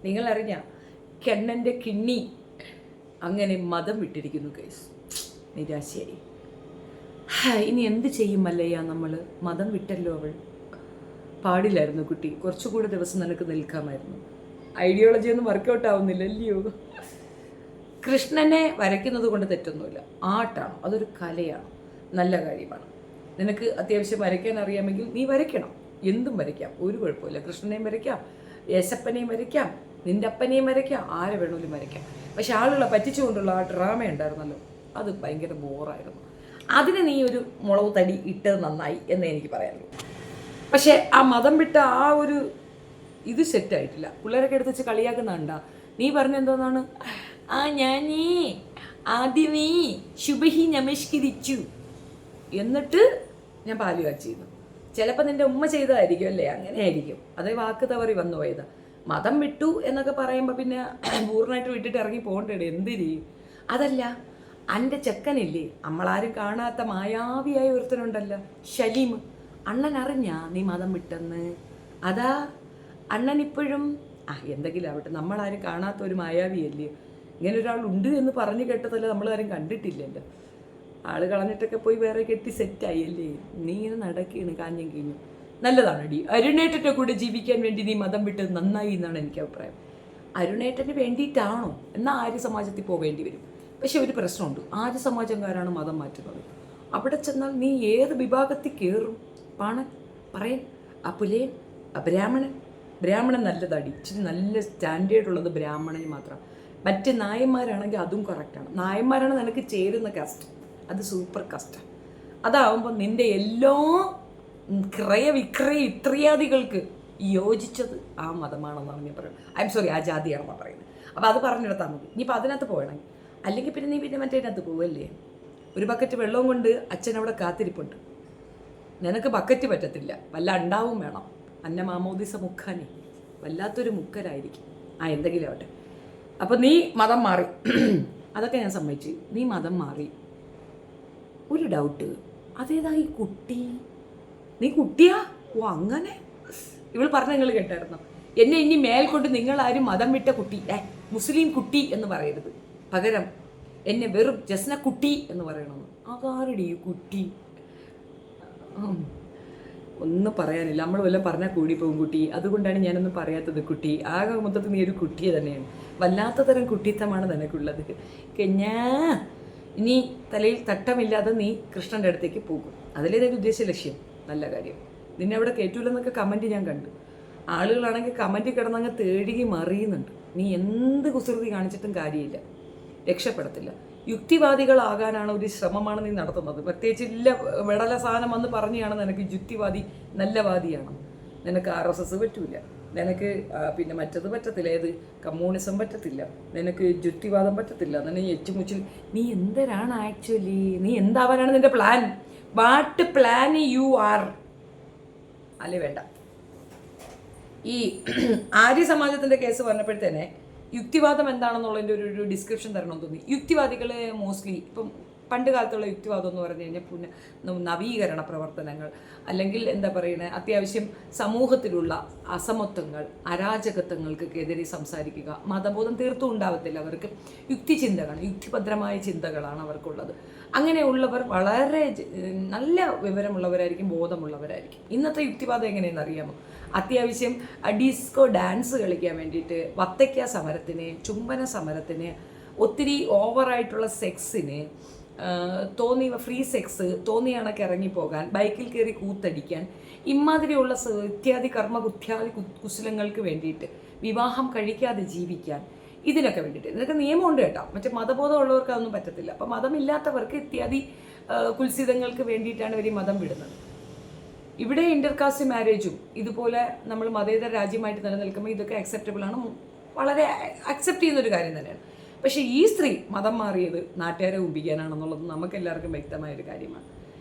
നിങ്ങൾ അറിഞ്ഞ കണ്ണൻ്റെ കിണ്ണി അങ്ങനെ മതം വിട്ടിരിക്കുന്നു ഗൈസ്. നിരാശയായി. ഇനി എന്ത് ചെയ്യും മല്ലയ്യ, നമ്മൾ മതം വിട്ടല്ലോ. അവൾ പാടില്ലായിരുന്നു കുട്ടി, കുറച്ചുകൂടി ദിവസം നിനക്ക് നിൽക്കാമായിരുന്നു. ഐഡിയോളജി ഒന്നും വർക്കൗട്ട് ആവുന്നില്ലല്ലയോ. കൃഷ്ണനെ വരയ്ക്കുന്നത് കൊണ്ട് തെറ്റൊന്നുമില്ല, ആർട്ടാണ്, അതൊരു കലയാണ്, നല്ല കാര്യമാണ്. നിനക്ക് അത്യാവശ്യം വരയ്ക്കാൻ അറിയാമെങ്കിൽ നീ വരയ്ക്കണം, എന്തും വരയ്ക്കാം, ഒരു കുഴപ്പമില്ല. കൃഷ്ണനെയും വരയ്ക്കാം, യേശപ്പനെയും വരയ്ക്കാം, നിൻ്റെ അപ്പനെയും വരയ്ക്കാം, ആരെ വേണമെങ്കിലും വരയ്ക്കാം. പക്ഷെ ആളുകളെ പറ്റിച്ചുകൊണ്ടുള്ള ആ ഡ്രാമ ഉണ്ടായിരുന്നല്ലോ, അത് ഭയങ്കര ബോറായിരുന്നു. അതിന് നീ ഒരു മുളക് തടി ഇട്ടത് നന്നായി എന്നേ എനിക്ക് പറയാനുള്ളൂ. പക്ഷേ ആ മതം വിട്ട ആ ഒരു ഇത് സെറ്റായിട്ടില്ല. പിള്ളേരൊക്കെ എടുത്ത് വെച്ച് കളിയാക്കുന്നുണ്ടാ. നീ പറഞ്ഞെന്തോന്നാണ്, ഞാനേ ആദ്യമേ ശുഭഹി നമസ്കരിച്ചു എന്നിട്ട് ഞാൻ പാല് കാച്ചിരുന്നു. ചിലപ്പോൾ നിൻ്റെ ഉമ്മ ചെയ്തതായിരിക്കും അല്ലേ, അങ്ങനെ ആയിരിക്കും. അതേ വാക്ക് തവറി വന്നു പോയത്. മതം വിട്ടു എന്നൊക്കെ പറയുമ്പോൾ പിന്നെ പൂർണ്ണമായിട്ട് വിട്ടിട്ട് ഇറങ്ങി പോകണ്ടേ, എന്തിരി. അതല്ല, എൻ്റെ ചെക്കനില്ലേ, നമ്മളാരും കാണാത്ത മായാവിയായ ഒരുത്തനുണ്ടല്ലോ, ശലീം. അണ്ണൻ അറിഞ്ഞാ നീ മതം വിട്ടെന്ന്? അതാ അണ്ണൻ ഇപ്പോഴും എന്തെങ്കിലും ആവട്ടെ, നമ്മളാരും കാണാത്ത ഒരു മായാവിയല്ലേ. ഇങ്ങനെ ഒരാളുണ്ട് എന്ന് പറഞ്ഞു കേട്ടതല്ല, നമ്മളാരും കണ്ടിട്ടില്ലല്ലോ. ആള് കളഞ്ഞിട്ടൊക്കെ പോയി വേറെ കെട്ടി സെറ്റായി അല്ലേ. നീ ഇങ്ങനെ നടക്കുകയാണ് കാഞ്ഞം കഴിഞ്ഞു. നല്ലതാണടി, അരുണേട്ടൻ്റെ കൂടെ ജീവിക്കാൻ വേണ്ടി നീ മതം വിട്ടത് നന്നായി എന്നാണ് എനിക്ക് അഭിപ്രായം. അരുണേട്ടന് വേണ്ടിയിട്ടാണോ എന്നാൽ ആര്യ സമാജത്തിൽ പോവേണ്ടി വരും. പക്ഷെ ഒരു പ്രശ്നമുണ്ട്, ആര്യ സമാജംകാരാണ് മതം മാറ്റുന്നത്. അവിടെ ചെന്നാൽ നീ ഏത് വിഭാഗത്തിൽ കയറും? പാണൻ, പറയൻ, അപുലേൻ, അബ്രാഹ്മണൻ. ബ്രാഹ്മണൻ നല്ലതടി, ഇച്ചിരി നല്ല സ്റ്റാൻഡേർഡ് ഉള്ളത് ബ്രാഹ്മണന് മാത്രം. മറ്റ് നായന്മാരാണെങ്കിൽ അതും കറക്റ്റാണ്. നായന്മാരാണ് നിനക്ക് ചേരുന്ന കാസ്റ്റ്, അത് സൂപ്പർ കാസ്റ്റാണ്. അതാവുമ്പോൾ നിൻ്റെ എല്ലാ ക്രയവിക്രയ ഇത്യാദികൾക്ക് യോജിച്ചത് ആ മതമാണെന്നാണ് ഞാൻ പറയുന്നത്. ആ ജാതിയാണെന്നാണ് പറയുന്നത്. അപ്പോൾ അത് പറഞ്ഞെടുത്താൽ മതി. ഇനിയിപ്പോൾ അതിനകത്ത് പോകണമെങ്കിൽ, അല്ലെങ്കിൽ പിന്നെ നീ പിന്നെ മറ്റേതിനകത്ത് പോവല്ലേ. ഒരു ബക്കറ്റ് വെള്ളവും കൊണ്ട് അച്ഛൻ അവിടെ കാത്തിരിപ്പുണ്ട്. നിനക്ക് ബക്കറ്റ് പറ്റത്തില്ല, വല്ല ഉണ്ടാവും വേണം. അന്ന മാമോദിസ മുഖാനെ, വല്ലാത്തൊരു മുക്കരായിരിക്കും. എന്തെങ്കിലും ആവട്ടെ. അപ്പോൾ നീ മതം മാറി, അതൊക്കെ ഞാൻ സമ്മതിച്ചു. നീ മതം മാറി. ഒരു ഡൗട്ട്, അതേതാ ഈ കുട്ടി? നീ കുട്ടിയാ? അങ്ങനെ ഇവൾ പറഞ്ഞ നിങ്ങൾ കേട്ടായിരുന്നോ? എന്നെ ഇനി മേൽക്കൊണ്ട് നിങ്ങളാരും മതം വിട്ട കുട്ടി, മുസ്ലിം കുട്ടി എന്ന് പറയരുത്. പകരം എന്നെ വെറും ജസ്ന കുട്ടി എന്ന് പറയണമെന്ന്. അതാരുടെ ഈ കുട്ടി? ഒന്നും പറയാനില്ല, നമ്മൾ വല്ലതും പറഞ്ഞാൽ കൂടി പോകും കുട്ടി. അതുകൊണ്ടാണ് ഞാനൊന്നും പറയാത്തത്. കുട്ടി ആകെ മൊത്തത്തിൽ നീ ഒരു കുട്ടിയെ തന്നെയാണ്. വല്ലാത്ത തരം കുട്ടിത്തമാണ് നിനക്കുള്ളത്. ഇനി തലയിൽ തട്ടമില്ലാതെ നീ കൃഷ്ണൻ്റെ അടുത്തേക്ക് പോകും. അതിലേ നിന്റെ ഉദ്ദേശ ലക്ഷ്യം. നല്ല കാര്യം. നിന്നെ അവിടെ കയറ്റൂലെന്നൊക്കെ കമൻറ്റ് ഞാൻ കണ്ടു. ആളുകളാണെങ്കിൽ കമൻറ്റ് കിടന്നങ്ങ് തേടുകി മറിയുന്നുണ്ട്. നീ എന്ത് കുസൃതി കാണിച്ചിട്ടും കാര്യമില്ല, രക്ഷപ്പെടത്തില്ല. യുക്തിവാദികളാകാനാണ് ഒരു ശ്രമമാണ് നീ നടത്തുന്നത്. പ്രത്യേകിച്ച് ഇല്ല വെടല സാധനം വന്ന് പറഞ്ഞാണ് നിനക്ക് യുക്തിവാദി നല്ല വാദിയാണ്. നിനക്ക് RSS പറ്റൂല, നിനക്ക് പിന്നെ മറ്റത് പറ്റത്തില്ല, ഏത് കമ്മ്യൂണിസം പറ്റത്തില്ല, നിനക്ക് യുക്തിവാദം പറ്റത്തില്ല, നിനക്ക് എച്ചുമുച്ചിൽ. നീ എന്തരാണ് ആക്ച്വലി? നീ എന്താവാനാണ് നിന്റെ plan? What plan you are? അല്ലേ വേണ്ട. ഈ ആര്യ സമാജത്തിൻ്റെ കേസ് പറഞ്ഞപ്പോഴത്തേനെ യുക്തിവാദം എന്താണെന്നുള്ളതിൻ്റെ ഒരു ഡിസ്ക്രിപ്ഷൻ തരണമെന്ന് തോന്നി. യുക്തിവാദികൾ മോസ്റ്റ്ലി ഇപ്പം പണ്ട് കാലത്തുള്ള യുക്തിവാദം എന്ന് പറഞ്ഞു കഴിഞ്ഞാൽ നവീകരണ പ്രവർത്തനങ്ങൾ, അല്ലെങ്കിൽ എന്താ പറയുന്നത്, അത്യാവശ്യം സമൂഹത്തിലുള്ള അസമത്വങ്ങൾ, അരാജകത്വങ്ങൾക്കെതിരെ സംസാരിക്കുക. മതബോധം തീർത്തും ഉണ്ടാവത്തില്ല അവർക്ക്. യുക്തിചിന്തകൾ, യുക്തിഭദ്രമായ ചിന്തകളാണ് അവർക്കുള്ളത്. അങ്ങനെയുള്ളവർ വളരെ നല്ല വിവരമുള്ളവരായിരിക്കും, ബോധമുള്ളവരായിരിക്കും. ഇന്നത്തെ യുക്തിവാദം എങ്ങനെയെന്ന് അറിയാമോ? അത്യാവശ്യം ഡിസ്കോ ഡാൻസ് കളിക്കാൻ വേണ്ടിയിട്ട്, വത്തയ്ക്ക സമരത്തിന്, ചുംബന സമരത്തിന്, ഒത്തിരി ഓവറായിട്ടുള്ള സെക്സിന്, ഫ്രീ സെക്സ് തോന്നിയാണൊക്കെ ഇറങ്ങിപ്പോകാൻ, ബൈക്കിൽ കയറി കൂത്തടിക്കാൻ, ഇമാതിരിയുള്ള ഇത്യാദി കർമ്മകുത്യാദി കുശലങ്ങൾക്ക് വേണ്ടിയിട്ട്, വിവാഹം കഴിക്കാതെ ജീവിക്കാൻ, ഇതിനൊക്കെ വേണ്ടിയിട്ട്. ഇതൊക്കെ നിയമമുണ്ട് കേട്ടോ. മറ്റേ മതബോധമുള്ളവർക്ക് അതൊന്നും പറ്റത്തില്ല. അപ്പം മതമില്ലാത്തവർക്ക് ഇത്യാദി കുൽസിതങ്ങൾക്ക് വേണ്ടിയിട്ടാണ് ഇവർ മതം വിടുന്നത്. ഇവിടെ ഇൻ്റർകാസ്റ്റ് മാരേജും ഇതുപോലെ നമ്മൾ മതേതര രാജ്യമായിട്ട് നിലനിൽക്കുമ്പോൾ ഇതൊക്കെ അക്സെപ്റ്റബിൾ ആണ്, വളരെ അക്സെപ്റ്റ് ചെയ്യുന്നൊരു കാര്യം തന്നെയാണ്. പക്ഷേ ഈ സ്ത്രീ മതം മാറിയത് നാട്ടുകാരെ ഊപിക്കാനാണെന്നുള്ളത് നമുക്കെല്ലാവർക്കും വ്യക്തമായൊരു കാര്യമാണ്.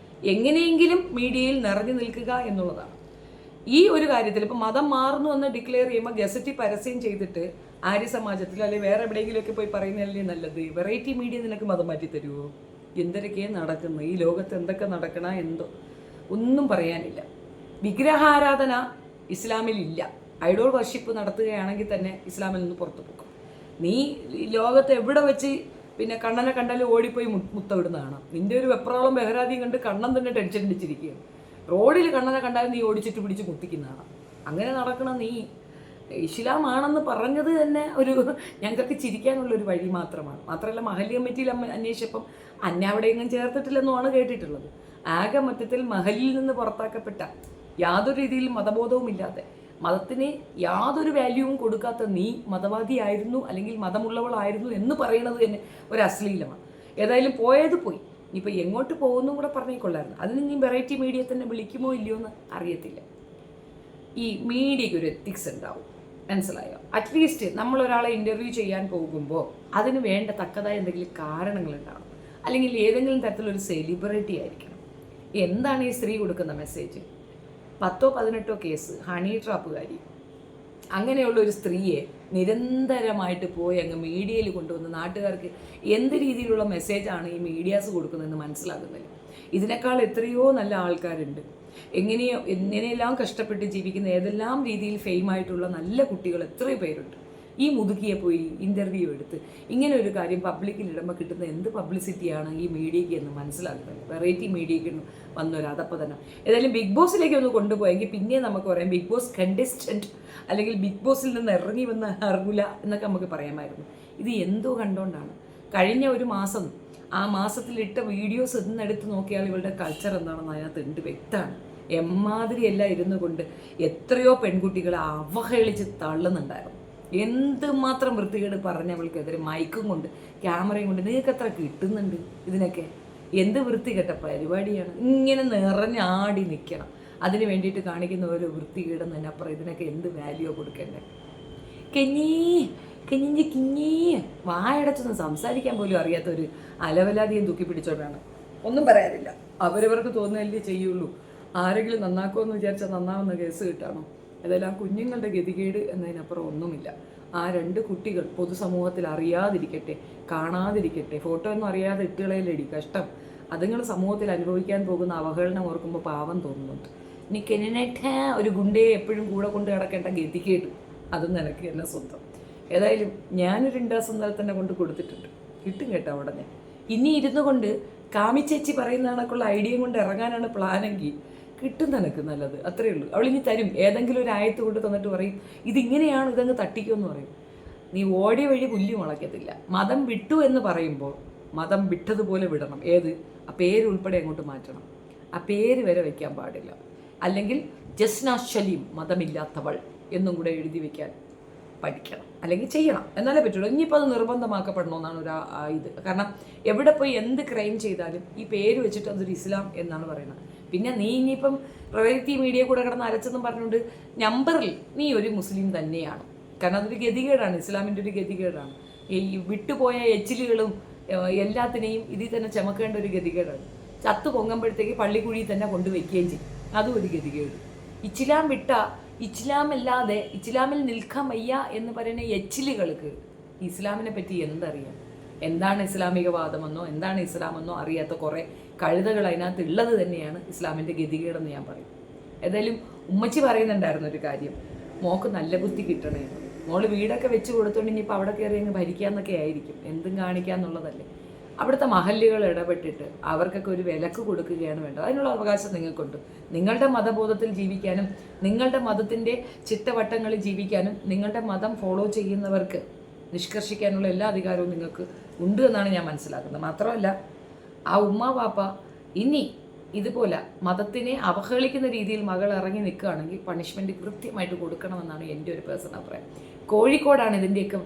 എങ്ങനെയെങ്കിലും മീഡിയയിൽ നിറഞ്ഞു നിൽക്കുക എന്നുള്ളതാണ്. ഈ ഒരു കാര്യത്തിൽ ഇപ്പം മതം മാറുന്നു എന്ന് ഡിക്ലെയർ ചെയ്യുമ്പോൾ ഗസറ്റിൽ പരസ്യം ചെയ്തിട്ട് ആര്യ സമാജത്തിൽ അല്ലെങ്കിൽ വേറെ എവിടെയെങ്കിലുമൊക്കെ പോയി പറയുന്നതല്ലേ നല്ലത്. വെറൈറ്റി മീഡിയ നിനക്ക് മതം മാറ്റി തരുമോ? എന്തൊക്കെയാണ് നടക്കുന്നത് ഈ ലോകത്ത്? എന്തൊക്കെ നടക്കണ എന്തോ ഒന്നും പറയാനില്ല. വിഗ്രഹാരാധന ഇസ്ലാമിലില്ല. ഐഡോൾ വർഷിപ്പ് നടത്തുകയാണെങ്കിൽ തന്നെ ഇസ്ലാമിൽ നിന്ന് പുറത്തു പോകും. നീ ലോകത്ത് എവിടെ വെച്ച് പിന്നെ കണ്ണനെ കണ്ടാലും ഓടിപ്പോയി മുത്തവിടുന്ന കാണാം. നിന്റെ ഒരു വെപ്രാളം ബഹരാതിയും കണ്ട് കണ്ണൻ തന്നെ ടെൻഷൻ അടിച്ചിരിക്കുകയാണ്. റോഡിൽ കണ്ണനെ കണ്ടാലും നീ ഓടിച്ചിട്ട് പിടിച്ച് കുത്തിക്കുന്നതാണ്. അങ്ങനെ നടക്കണം. നീ ഇസ്ലാമാണെന്ന് പറഞ്ഞത് തന്നെ ഒരു ഞങ്ങൾക്ക് ചിരിക്കാനുള്ളൊരു വഴി മാത്രമാണ്. മാത്രമല്ല മഹല്ല് കമ്മിറ്റിയിൽ അന്വേഷിച്ചപ്പം അവിടെയെങ്കിലും ചേർത്തിട്ടില്ലെന്നുമാണ് കേട്ടിട്ടുള്ളത്. ആകെ മൊത്തത്തിൽ മഹലിൽ നിന്ന് പുറത്താക്കപ്പെട്ട, യാതൊരു രീതിയിലും മതബോധവും ഇല്ലാതെ, മതത്തിന് യാതൊരു വാല്യൂവും കൊടുക്കാത്ത നീ മതവാദിയായിരുന്നു അല്ലെങ്കിൽ മതമുള്ളവളായിരുന്നു എന്ന് പറയുന്നത് തന്നെ ഒരു അശ്ലീലമാണ്. ഏതായാലും പോയത് പോയി. ഇനിയിപ്പോൾ എങ്ങോട്ട് പോകുന്നു കൂടെ പറഞ്ഞേക്കൊള്ളായിരുന്നു. അതിന് നീ വെറൈറ്റി മീഡിയ തന്നെ വിളിക്കുമോ ഇല്ലയോ എന്ന് അറിയത്തില്ല. ഈ മീഡിയയ്ക്ക് ഒരു എത്തിക്സ് ഉണ്ടാവും, മനസ്സിലായോ? അറ്റ്ലീസ്റ്റ് നമ്മളൊരാളെ ഇൻ്റർവ്യൂ ചെയ്യാൻ പോകുമ്പോൾ അതിന് വേണ്ട തക്കതായ എന്തെങ്കിലും കാരണങ്ങളുണ്ടാവും. അല്ലെങ്കിൽ ഏതെങ്കിലും തരത്തിലൊരു സെലിബ്രിറ്റി ആയിരിക്കണം. എന്താണ് ഈ സ്ത്രീ കൊടുക്കുന്ന മെസ്സേജ്? 10-18 കേസ്, ഹണി ട്രാപ്പുകാരി, അങ്ങനെയുള്ള ഒരു സ്ത്രീയെ നിരന്തരമായിട്ട് പോയി അങ്ങ് മീഡിയയിൽ കൊണ്ടുവന്ന് നാട്ടുകാർക്ക് എന്ത് രീതിയിലുള്ള മെസ്സേജാണ് ഈ മീഡിയാസ് കൊടുക്കുന്നതെന്ന് മനസ്സിലാകുന്നില്ല. ഇതിനേക്കാൾ എത്രയോ നല്ല ആൾക്കാരുണ്ട്. എങ്ങനെയെല്ലാം കഷ്ടപ്പെട്ട് ജീവിക്കുന്ന ഏതെല്ലാം രീതിയിൽ ഫെയിമായിട്ടുള്ള നല്ല കുട്ടികൾ എത്രയോ പേരുണ്ട്. ഈ മുതുകിയെ പോയി ഇൻ്റർവ്യൂ എടുത്ത് ഇങ്ങനെ ഒരു കാര്യം പബ്ലിക്കിൽ ഇടുമ്പോൾ കിട്ടുന്ന എന്ത് പബ്ലിസിറ്റിയാണ് ഈ മീഡിയയ്ക്ക് എന്ന് മനസ്സിലാക്കുന്നത്. വെറൈറ്റി മീഡിയയ്ക്ക് വന്നൊരു അതപ്പതനം. ഏതായാലും ബിഗ് ബോസിലേക്ക് ഒന്ന് കൊണ്ടുപോയെങ്കിൽ പിന്നെ നമുക്ക് പറയാം ബിഗ് ബോസ് കണ്ടസ്റ്റൻറ്റ് അല്ലെങ്കിൽ ബിഗ് ബോസിൽ നിന്ന് ഇറങ്ങി വന്ന അർഗുല എന്നൊക്കെ നമുക്ക് പറയാമായിരുന്നു. ഇത് എന്തോ കണ്ടുകൊണ്ടാണ്. കഴിഞ്ഞ ഒരു മാസം, ആ മാസത്തിലിട്ട വീഡിയോസ് ഇന്നെടുത്ത് നോക്കിയാൽ ഇവളുടെ കൾച്ചർ എന്താണെന്ന് അതിനകത്ത് ഉണ്ട്, വ്യക്തമാണ്. എമ്മാതിരിയെല്ലാം ഇരുന്നു കൊണ്ട് എത്രയോ പെൺകുട്ടികളെ അവഹേളിച്ച് തള്ളുന്നുണ്ടായിരുന്നു. എന്തുമാത്രം വൃത്തികേട് പറഞ്ഞവൾക്കെതിരെ മൈക്കും കൊണ്ട് ക്യാമറയും കൊണ്ട് നിങ്ങൾക്ക് എത്ര കിട്ടുന്നുണ്ട്? ഇതിനൊക്കെ എന്ത് വൃത്തികെട്ട പരിപാടിയാണ്. ഇങ്ങനെ നിറഞ്ഞാടി നിൽക്കണം. അതിന് വേണ്ടിയിട്ട് കാണിക്കുന്ന ഒരു വൃത്തികേടെന്നതിനപ്പുറം ഇതിനൊക്കെ എന്ത് വാല്യൂ കൊടുക്കേണ്ടത്? കിഞ്ഞി വായടച്ചൊന്നും സംസാരിക്കാൻ പോലും അറിയാത്തൊരു അലവലാതിയും തൂക്കി പിടിച്ചോണ്ടാണ്. ഒന്നും പറയാനില്ല. അവരവർക്ക് തോന്നുന്നതല്ലേ ചെയ്യുള്ളൂ. ആരെങ്കിലും നന്നാക്കുമെന്ന് വിചാരിച്ചാൽ നന്നാവുന്ന കേസ് കിട്ടാണോ? അതെല്ലാം കുഞ്ഞുങ്ങളുടെ ഗതികേട് എന്നതിനപ്പുറം ഒന്നുമില്ല. ആ 2 കുട്ടികൾ പൊതുസമൂഹത്തിൽ അറിയാതിരിക്കട്ടെ, കാണാതിരിക്കട്ടെ. ഫോട്ടോ ഒന്നും അറിയാതെ ഇട്ടുകളയിലടി കഷ്ടം. അതുങ്ങൾ സമൂഹത്തിൽ അനുഭവിക്കാൻ പോകുന്ന അവഹേളനം ഓർക്കുമ്പോൾ പാവം തോന്നുന്നുണ്ട്. ഇനി കെനിനേറ്റ ഒരു ഗുണ്ടയെ എപ്പോഴും കൂടെ കൊണ്ട് കിടക്കേണ്ട ഗതികേട് അതും നിനക്ക് എന്നെ സ്വന്തം. ഏതായാലും ഞാനൊരു ഇൻഡാസ് ഇന്നലെ തന്നെ കൊണ്ട് കൊടുത്തിട്ടുണ്ട്. കിട്ടും കേട്ടോ ഉടനെ. ഇനി ഇരുന്നു കൊണ്ട് കാമിച്ചേച്ചി പറയുന്ന കണക്കുള്ള ഐഡിയയും കൊണ്ട് ഇറങ്ങാനാണ് പ്ലാനെങ്കിൽ കിട്ടും നിനക്ക് നല്ലത്. അത്രയേ ഉള്ളൂ. അവളിനി തരും. ഏതെങ്കിലും ഒരു ആയത്ത് കൊണ്ട് തന്നിട്ട് പറയും ഇതിങ്ങനെയാണ്, ഇതങ്ങ് തട്ടിക്കുമെന്ന് പറയും. നീ ഓടിയ വഴി പുല്ല് മുളയ്ക്കത്തില്ല. മതം വിട്ടു എന്ന് പറയുമ്പോൾ മതം വിട്ടതുപോലെ വിടണം. ഏത്? ആ പേര് ഉൾപ്പെടെ അങ്ങോട്ട് മാറ്റണം. ആ പേര് വരെ വയ്ക്കാൻ പാടില്ല. അല്ലെങ്കിൽ ജസ്ന ഷലീം മതമില്ലാത്തവൾ എന്നും കൂടെ എഴുതി വയ്ക്കാൻ പഠിക്കണം, അല്ലെങ്കിൽ ചെയ്യണം. എന്നാലേ പറ്റുള്ളൂ. ഇനിയിപ്പോൾ അത് നിർബന്ധമാക്കപ്പെടണമെന്നാണ് ഒരു ഇത്. കാരണം എവിടെ പോയി എന്ത് ക്രൈം ചെയ്താലും ഈ പേര് വെച്ചിട്ട് അതൊരു ഇസ്ലാം എന്നാണ് പറയുന്നത്. പിന്നെ നീ ഇനിയിപ്പം പ്രൈവറ്റി മീഡിയ കൂടെ കിടന്ന് അരച്ചെന്നും പറഞ്ഞുകൊണ്ട് നമ്പറിൽ നീ ഒരു മുസ്ലിം തന്നെയാണ്. കാരണം അതൊരു ഗതികേടാണ്, ഇസ്ലാമിൻ്റെ ഒരു ഗതികേടാണ്. ഈ വിട്ടുപോയ എച്ചിലുകളും എല്ലാത്തിനെയും ഇതിൽ തന്നെ ചുമക്കേണ്ട ഒരു ഗതികേടാണ്. ചത്തു പൊങ്ങുമ്പോഴത്തേക്ക് പള്ളിക്കുഴി തന്നെ കൊണ്ടുവയ്ക്കുകയും ചെയ്യും. അതും ഒരു ഗതികേട്. ഇസ്ലാം വിട്ട, ഇസ്ലാമല്ലാതെ ഇസ്ലാമിൽ നിൽക്കാൻ വയ്യ എന്ന് പറയുന്ന എച്ചിലുകൾക്ക് ഇസ്ലാമിനെ പറ്റി എന്തറിയാം? എന്താണ് ഇസ്ലാമികവാദമെന്നോ എന്താണ് ഇസ്ലാമെന്നോ അറിയാത്ത കുറേ കഴുതകൾ അതിനകത്ത് ഉള്ളത് തന്നെയാണ് ഇസ്ലാമിൻ്റെ ഗതികേടെന്ന് ഞാൻ പറയും. ഏതായാലും ഉമ്മച്ചി പറയുന്നുണ്ടായിരുന്നു ഒരു കാര്യം, മോക്ക് നല്ല ബുദ്ധി കിട്ടണേ. മോള് വീടൊക്കെ വെച്ച് കൊടുത്തോണ്ട് ഇനിയിപ്പോൾ അവിടെ കയറി അങ്ങ് ഭരിക്കാമെന്നൊക്കെ ആയിരിക്കും. എന്തും കാണിക്കാന്നുള്ളതല്ലേ. അവിടുത്തെ മഹല്ലുകൾ ഇടപെട്ടിട്ട് അവർക്കൊക്കെ ഒരു വിലക്ക് കൊടുക്കുകയാണ് വേണ്ടത്. അതിനുള്ള അവകാശം നിങ്ങൾക്കുണ്ട്. നിങ്ങളുടെ മതബോധത്തിൽ ജീവിക്കാനും നിങ്ങളുടെ മതത്തിൻ്റെ ചിട്ടവട്ടങ്ങളിൽ ജീവിക്കാനും നിങ്ങളുടെ മതം ഫോളോ ചെയ്യുന്നവർക്ക് നിഷ്കർഷിക്കാനുള്ള എല്ലാ അധികാരവും നിങ്ങൾക്ക് ഉണ്ട് എന്നാണ് ഞാൻ മനസ്സിലാക്കുന്നത്. മാത്രമല്ല ആ ഉമ്മ പാപ്പ ഇനി ഇതുപോലെ മതത്തിനെ അവഹേളിക്കുന്ന രീതിയിൽ മകൾ ഇറങ്ങി നിൽക്കുകയാണെങ്കിൽ പണിഷ്മെൻറ്റ് കൃത്യമായിട്ട് കൊടുക്കണമെന്നാണ് എൻ്റെ ഒരു പേഴ്സണൽ അഭിപ്രായം. കോഴിക്കോടാണ് ഇതിൻ്റെയൊക്കെ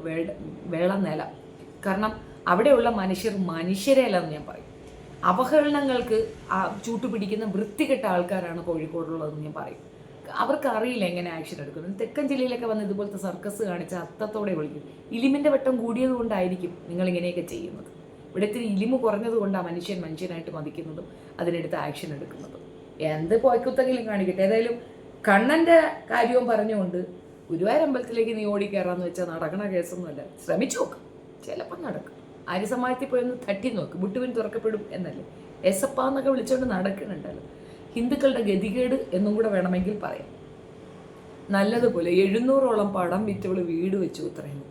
നില. കാരണം അവിടെയുള്ള മനുഷ്യരെ അല്ലെന്ന് ഞാൻ പറയും. അവഹേളനങ്ങൾക്ക് ചൂട്ടുപിടിക്കുന്ന വൃത്തികെട്ട ആൾക്കാരാണ് കോഴിക്കോടുള്ളതെന്ന് ഞാൻ പറയും. അവർക്ക് അറിയില്ല എങ്ങനെ ആക്ഷൻ എടുക്കുന്നത്. തെക്കൻ ജില്ലയിലൊക്കെ വന്ന് ഇതുപോലത്തെ സർക്കസ് കാണിച്ച് അത്തത്തോടെ വിളിക്കും. ഇലിമിൻ്റെ വട്ടം കൂടിയത് കൊണ്ടായിരിക്കും നിങ്ങളിങ്ങനെയൊക്കെ ചെയ്യുന്നത്. ഇവിടുത്തെ ഇലിമ് കുറഞ്ഞത് കൊണ്ടാണ് മനുഷ്യനായിട്ട് മതിക്കുന്നതും അതിനെടുത്ത് ആക്ഷൻ എടുക്കുന്നതും. എന്ത് പോയ്ക്കുത്തെങ്കിലും കാണിക്കട്ടെ. ഏതായാലും കണ്ണൻ്റെ കാര്യവും പറഞ്ഞുകൊണ്ട് ഗുരുവായൂരമ്പലത്തിലേക്ക് നീ ഓടിക്കയറാന്ന് വെച്ചാൽ നടക്കണ കേസൊന്നുമല്ല. ശ്രമിച്ചു നോക്ക്, ചിലപ്പോൾ നടക്കും. ആര്യസമാജത്തിൽ പോയി ഒന്ന് തട്ടി നോക്ക്, വിട്ടുപിൻ തുറക്കപ്പെടും എന്നല്ലേ. എസപ്പാന്നൊക്കെ വിളിച്ചുകൊണ്ട് നടക്കുന്നുണ്ടല്ലോ. ഹിന്ദുക്കളുടെ ഗതികേട് എന്നും കൂടെ വേണമെങ്കിൽ പറയാം. നല്ലതുപോലെ 700ഓളം പടം വിറ്റവള് വീട് വെച്ചു ഇത്രയും.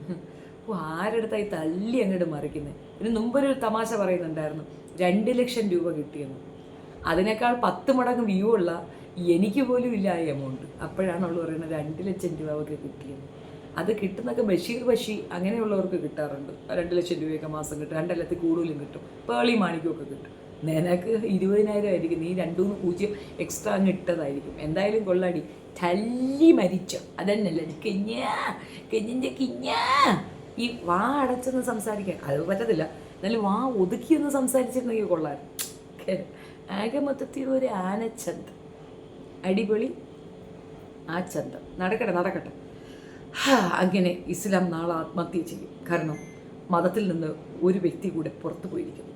അപ്പോൾ ആരെടുത്തായി തല്ലി അങ്ങോട്ട് മറിക്കുന്നത്. ഇതിന് മുമ്പൊരു തമാശ പറയുന്നുണ്ടായിരുന്നു, 2 ലക്ഷം രൂപ കിട്ടിയെന്ന്. അതിനേക്കാൾ 10 മടങ്ങ് വ്യൂ ഉള്ള എനിക്ക് പോലും ഇല്ല ആ എമൗണ്ട്. അപ്പോഴാണ് അവൾ പറയുന്നത് 2 ലക്ഷം രൂപ അവർക്ക് കിട്ടിയെന്ന്. അത് കിട്ടുന്നൊക്കെ ബഷീർ അങ്ങനെയുള്ളവർക്ക് കിട്ടാറുണ്ട്. 2 ലക്ഷം രൂപയൊക്കെ മാസം കിട്ടും, 2 ലക്ഷത്തിൽ കൂടുതലും കിട്ടും, പേളി മാണിക്കൊക്കെ കിട്ടും. നിനക്ക് 20,000 ആയിരിക്കും, നീ 2-3 പൂജ്യം എക്സ്ട്രാ അങ്ങ് ഇട്ടതായിരിക്കും. എന്തായാലും കൊള്ളാടി, തല്ലി മരിച്ചോ അതന്നല്ല കിഞ്ഞിൻ്റെ ഈ വാ അടച്ചൊന്ന് സംസാരിക്കാൻ അത് പറ്റത്തില്ല, എന്നാലും വാ ഒതുക്കിയൊന്ന് സംസാരിച്ചിരുന്നെങ്കിൽ കൊള്ളാൻ. ആകെ മൊത്തത്തിൽ ഒരു ആനച്ചന്തം, അടിപൊളി ആ ചന്തം. നടക്കട്ടെ. അങ്ങനെ ഇസ്ലാം നാളെ ആത്മഹത്യ ചെയ്യും. കാരണം മതത്തിൽ നിന്ന് ഒരു വ്യക്തി കൂടെ പുറത്തു പോയിരിക്കുന്നു.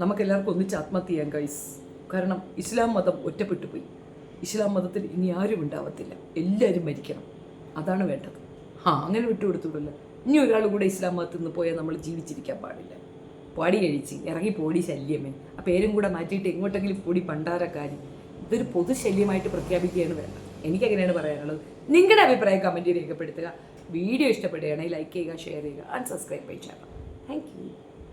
നമുക്കെല്ലാവർക്കും ഒന്നിച്ച് ആത്മഹത്യ ചെയ്യാം ഗൈസ്. കാരണം ഇസ്ലാം മതം ഒറ്റപ്പെട്ടു പോയി. ഇസ്ലാം മതത്തിൽ ഇനി ആരും ഉണ്ടാവത്തില്ല, എല്ലാവരും മരിക്കണം, അതാണ് വേണ്ടത്. അങ്ങനെ വിട്ടുകൊടുത്തുവിടില്ല. ഇനി ഒരാൾ കൂടെ ഇസ്ലാം മതത്തിൽ നിന്ന് പോയാൽ നമ്മൾ ജീവിച്ചിരിക്കാൻ പാടില്ല. പാടി കഴിച്ച് ഇറങ്ങി പോടി ശല്യമേ, ആ പേരും കൂടെ മാറ്റിയിട്ട് എങ്ങോട്ടെങ്കിലും പൊടി പണ്ടാരക്കാരി. ഇതൊരു പൊതുശല്യമായിട്ട് പ്രഖ്യാപിക്കുകയാണ് വേണ്ടത്. എനിക്കങ്ങനെയാണ് പറയാനുള്ളത്. നിങ്ങളുടെ അഭിപ്രായം കമൻറ്റ് രേഖപ്പെടുത്തുക. വീഡിയോ ഇഷ്ടപ്പെടുകയാണെങ്കിൽ ലൈക്ക് ചെയ്യുക, ഷെയർ ചെയ്യുക, and subscribe my channel. Thank you.